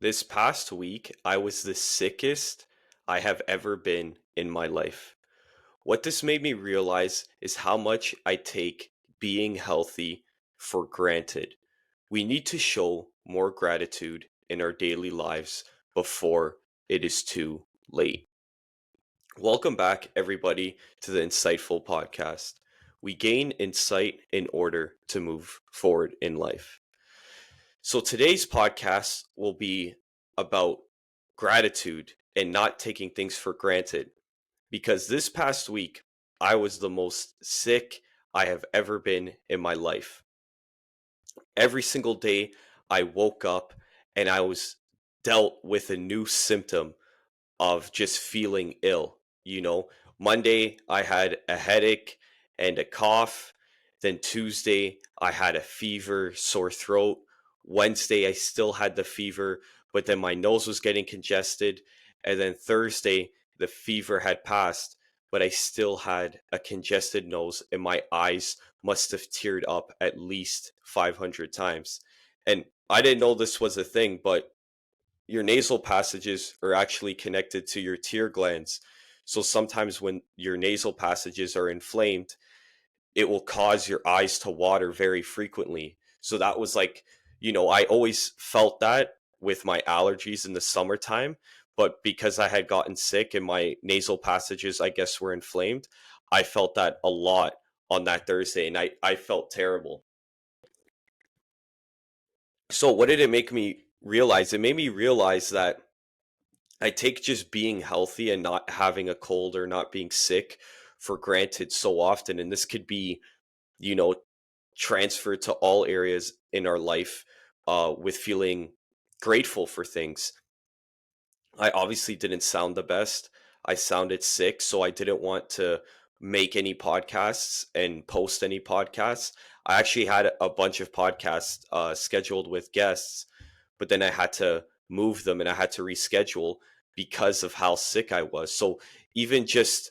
This past week, I was the sickest I have ever been in my life. What this made me realize is how much I take being healthy for granted. We need to show more gratitude in our daily lives before it is too late. Welcome back, everybody, to the Insightful Podcast. We gain insight in order to move forward in life. So today's podcast will be about gratitude and not taking things for granted. Because this past week, I was the most sick I have ever been in my life. Every single day, I woke up and I was dealt with a new symptom of just feeling ill. Monday, I had a headache and a cough. Then Tuesday, I had a fever, sore throat. Wednesday, I still had the fever, but then my nose was getting congested. And then Thursday, the fever had passed, but I still had a congested nose, and my eyes must have teared up at least 500 times. And I didn't know this was a thing, but your nasal passages are actually connected to your tear glands. So sometimes when your nasal passages are inflamed, it will cause your eyes to water very frequently. So that was like, I always felt that with my allergies in the summertime, but because I had gotten sick and my nasal passages, I guess, were inflamed, I felt that a lot on that Thursday and I felt terrible. So what did it make me realize? It made me realize that I take just being healthy and not having a cold or not being sick for granted so often. And this could be, you know, transferred to all areas in our life with feeling grateful for things. I obviously didn't sound the best. I sounded sick, so I didn't want to make any podcasts and post any podcasts. I actually had a bunch of podcasts scheduled with guests, but then I had to move them and I had to reschedule because of how sick I was. So even just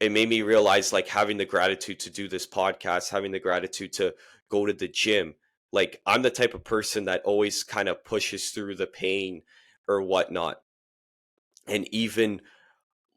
it made me realize like having the gratitude to do this podcast, having the gratitude to go to the gym. Like I'm the type of person that always kind of pushes through the pain or whatnot. And even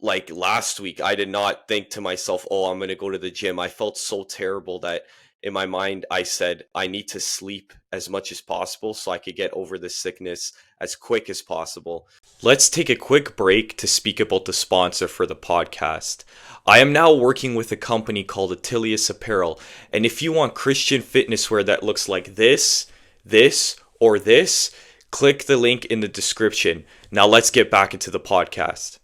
like last week, I did not think to myself, oh, I'm going to go to the gym. I felt so terrible that in my mind, I said, I need to sleep as much as possible so I could get over the sickness as quick as possible. Let's take a quick break to speak about the sponsor for the podcast. I am now working with a company called Attilius Apparel, and if you want Christian fitness wear that looks like or this, click the link in the description. Now let's get back into the podcast.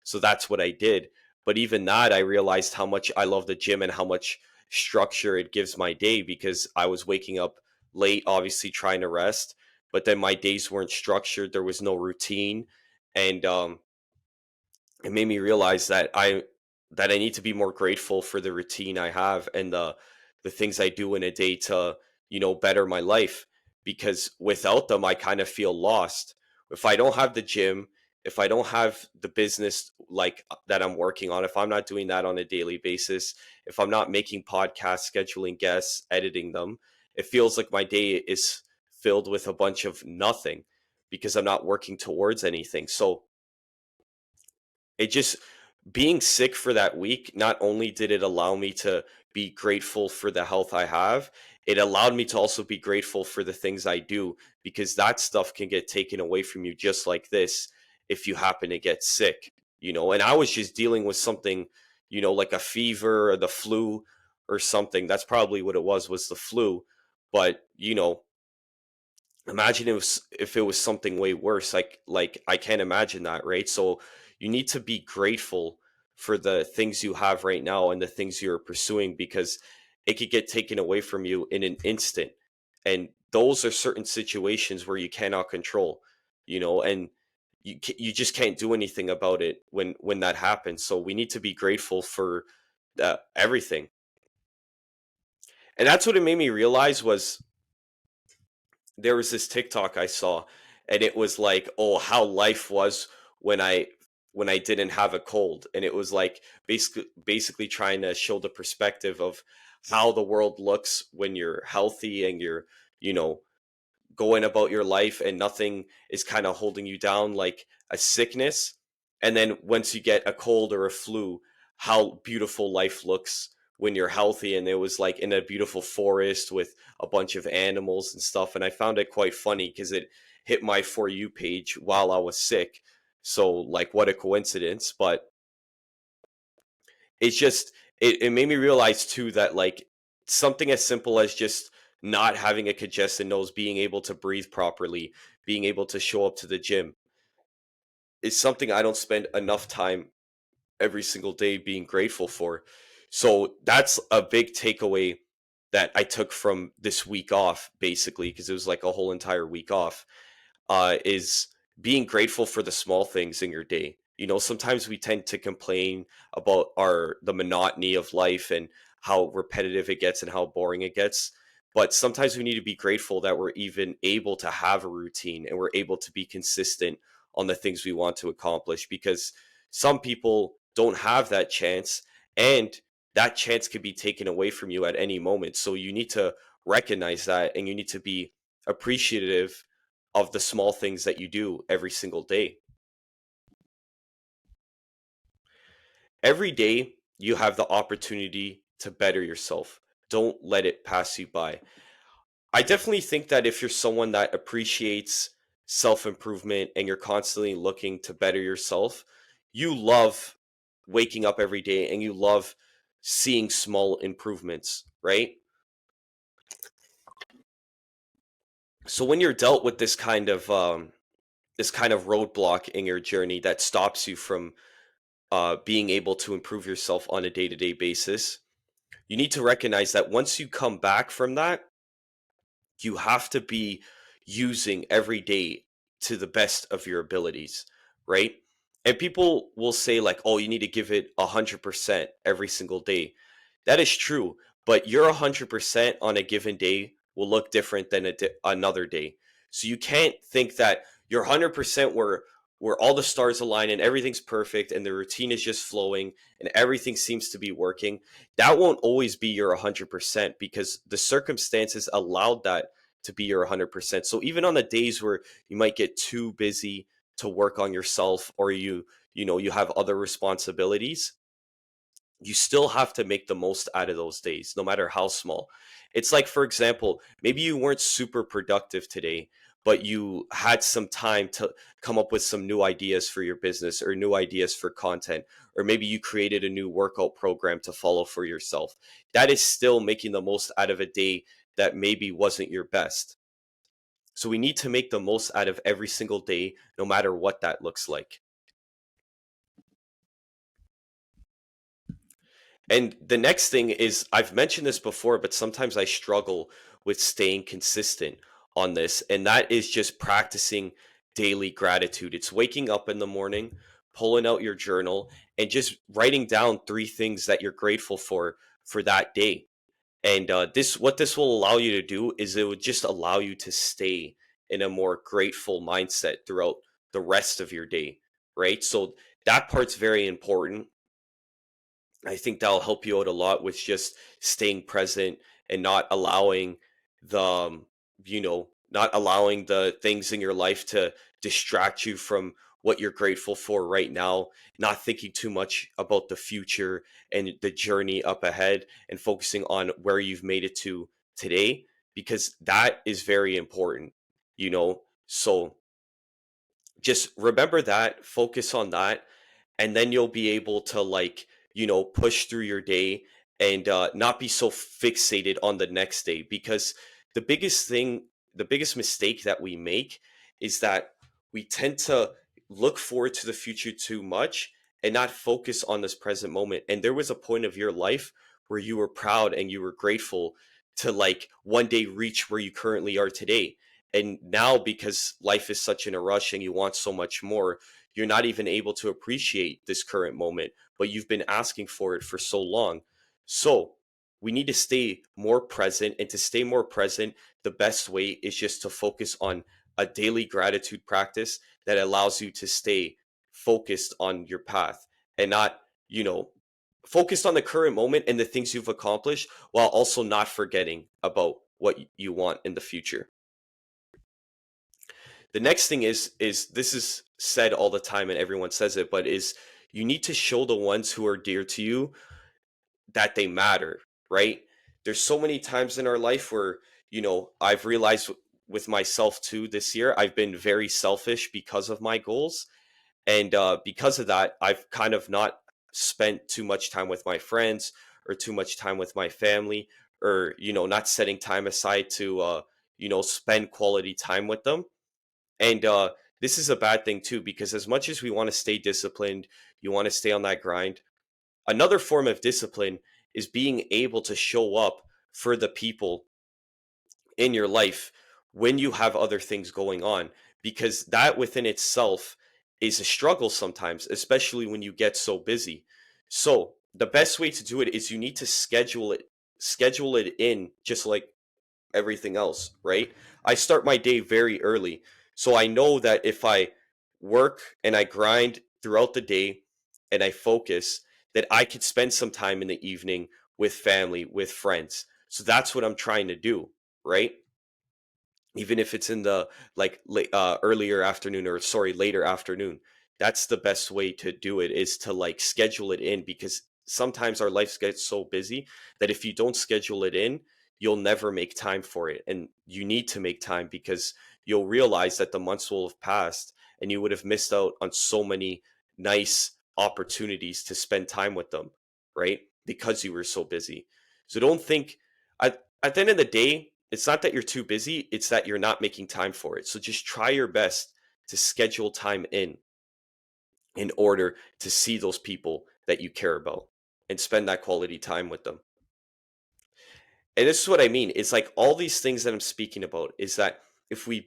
So that's what I did. But even that, I realized how much I love the gym and how much structure it gives my day because I was waking up late, obviously trying to rest, but then my days weren't structured. There was no routine. And it made me realize that I need to be more grateful for the routine I have and the things I do in a day to, better my life because without them I kind of feel lost. If I don't have the gym, if I don't have the business like that I'm working on, if I'm not doing that on a daily basis, if I'm not making podcasts, scheduling guests, editing them, it feels like my day is filled with a bunch of nothing because I'm not working towards anything. So it just being sick for that week, not only did it allow me to be grateful for the health I have, it allowed me to also be grateful for the things I do because that stuff can get taken away from you just like this if you happen to get sick, And I was just dealing with something, like a fever or the flu or something. That's probably what it was the flu. But, imagine if it was something way worse. Like I can't imagine that, right? So you need to be grateful for the things you have right now and the things you're pursuing because it could get taken away from you in an instant. And those are certain situations where you cannot control, and you just can't do anything about it when that happens. So we need to be grateful for everything. And that's what it made me realize was there was this TikTok I saw, and it was like, oh, how life was when I didn't have a cold, and it was like basically trying to show the perspective of how the world looks when you're healthy and you're you know going about your life and nothing is kind of holding you down like a sickness. And then once you get a cold or a flu, how beautiful life looks when you're healthy. And it was like in a beautiful forest with a bunch of animals and stuff. And I found it quite funny because it hit my For You page while I was sick. So, like, what a coincidence. But it's just, it made me realize too that, like, something as simple as just not having a congested nose, being able to breathe properly, being able to show up to the gym is something I don't spend enough time every single day being grateful for. So that's a big takeaway that I took from this week off, basically, because it was like a whole entire week off, is being grateful for the small things in your day. You know, sometimes we tend to complain about the monotony of life and how repetitive it gets and how boring it gets. But sometimes we need to be grateful that we're even able to have a routine and we're able to be consistent on the things we want to accomplish, because some people don't have that chance, and that chance could be taken away from you at any moment. So you need to recognize that, and you need to be appreciative of the small things that you do every single day. Every day, you have the opportunity to better yourself. Don't let it pass you by. I definitely think that if you're someone that appreciates self improvement and you're constantly looking to better yourself, you love waking up every day and you love seeing small improvements, right? So when you're dealt with this kind of roadblock in your journey that stops you from being able to improve yourself on a day to day basis, you need to recognize that once you come back from that, you have to be using every day to the best of your abilities, right? And people will say, like, oh, you need to give it 100% every single day. That is true, but your 100% on a given day will look different than another day. So you can't think that your 100% where all the stars align and everything's perfect and the routine is just flowing and everything seems to be working. That won't always be your 100% because the circumstances allowed that to be your 100%. So even on the days where you might get too busy to work on yourself, or you have other responsibilities, you still have to make the most out of those days, no matter how small. It's like, for example, maybe you weren't super productive today, but you had some time to come up with some new ideas for your business or new ideas for content, or maybe you created a new workout program to follow for yourself. That is still making the most out of a day that maybe wasn't your best. So we need to make the most out of every single day, no matter what that looks like. And the next thing is, I've mentioned this before, but sometimes I struggle with staying consistent on this. And that is just practicing daily gratitude. It's waking up in the morning, pulling out your journal, and just writing down three things that you're grateful for that day. And what this will allow you to do is it would just allow you to stay in a more grateful mindset throughout the rest of your day, right? So that part's very important. I think that'll help you out a lot with just staying present and not allowing not allowing the things in your life to distract you from what you're grateful for right now, not thinking too much about the future and the journey up ahead, and focusing on where you've made it to today, because that is very important. So just remember that, focus on that, and then you'll be able to, like, push through your day and not be so fixated on the next day. Because the biggest thing the biggest mistake that we make is that we tend to look forward to the future too much and not focus on this present moment. And there was a point of your life where you were proud and you were grateful to, like, one day reach where you currently are today. And now, because life is such in a rush and you want so much more, you're not even able to appreciate this current moment, but you've been asking for it for so long. So we need to stay more present. And to stay more present, the best way is just to focus on a daily gratitude practice that allows you to stay focused on your path, and not, you know, focused on the current moment and the things you've accomplished, while also not forgetting about what you want in the future. The next thing is this is said all the time and everyone says it, but is you need to show the ones who are dear to you that they matter, right? There's so many times in our life where, I've realized with myself too this year, I've been very selfish because of my goals. And because of that, I've kind of not spent too much time with my friends or too much time with my family, or, not setting time aside to, spend quality time with them. And this is a bad thing too, because as much as we want to stay disciplined, you want to stay on that grind. Another form of discipline is being able to show up for the people in your life when you have other things going on, because that within itself is a struggle sometimes, especially when you get so busy. So the best way to do it is you need to schedule it in, just like everything else, right? I start my day very early. So I know that if I work and I grind throughout the day and I focus, that I could spend some time in the evening with family, with friends. So that's what I'm trying to do, right? Even if it's in the earlier afternoon, or sorry, later afternoon. That's the best way to do it, is to like schedule it in, because sometimes our lives get so busy that if you don't schedule it in, you'll never make time for it. And you need to make time, because you'll realize that the months will have passed and you would have missed out on so many nice opportunities to spend time with them, right? Because you were so busy. So don't think, at the end of the day, it's not that you're too busy, it's that you're not making time for it. So just try your best to schedule time in order to see those people that you care about and spend that quality time with them. And this is what I mean. It's like all these things that I'm speaking about is that if we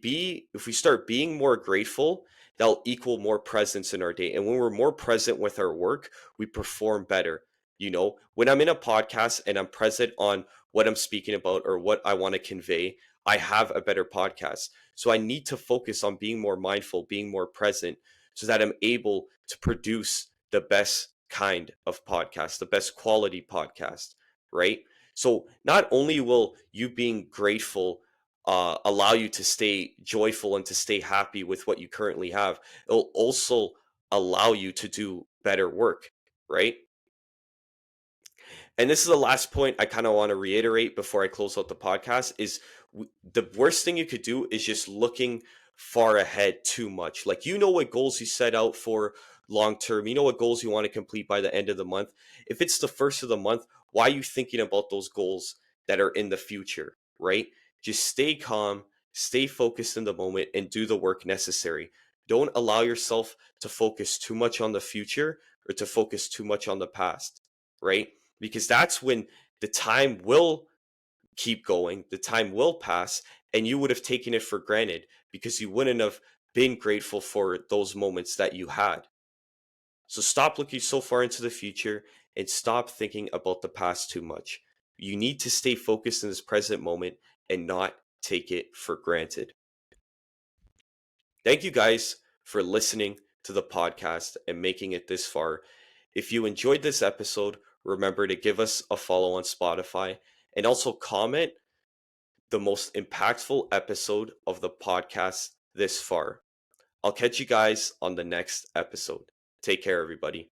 start being more grateful, that'll equal more presence in our day. And when we're more present with our work, we perform better. When I'm in a podcast and I'm present on what I'm speaking about or what I want to convey, I have a better podcast. So I need to focus on being more mindful, being more present, so that I'm able to produce the best kind of podcast, the best quality podcast, right? So not only will you being grateful allow you to stay joyful and to stay happy with what you currently have, it'll also allow you to do better work, right? And this is the last point I kind of want to reiterate before I close out the podcast is the worst thing you could do is just looking far ahead too much. Like, what goals you set out for long term, what goals you want to complete by the end of the month. If it's the first of the month, why are you thinking about those goals that are in the future, right? Just stay calm, stay focused in the moment, and do the work necessary. Don't allow yourself to focus too much on the future or to focus too much on the past, right? Because that's when the time will keep going, the time will pass, and you would have taken it for granted because you wouldn't have been grateful for those moments that you had. So stop looking so far into the future and stop thinking about the past too much. You need to stay focused in this present moment and not take it for granted. Thank you guys for listening to the podcast and making it this far. If you enjoyed this episode, remember to give us a follow on Spotify and also comment the most impactful episode of the podcast this far. I'll catch you guys on the next episode. Take care, everybody.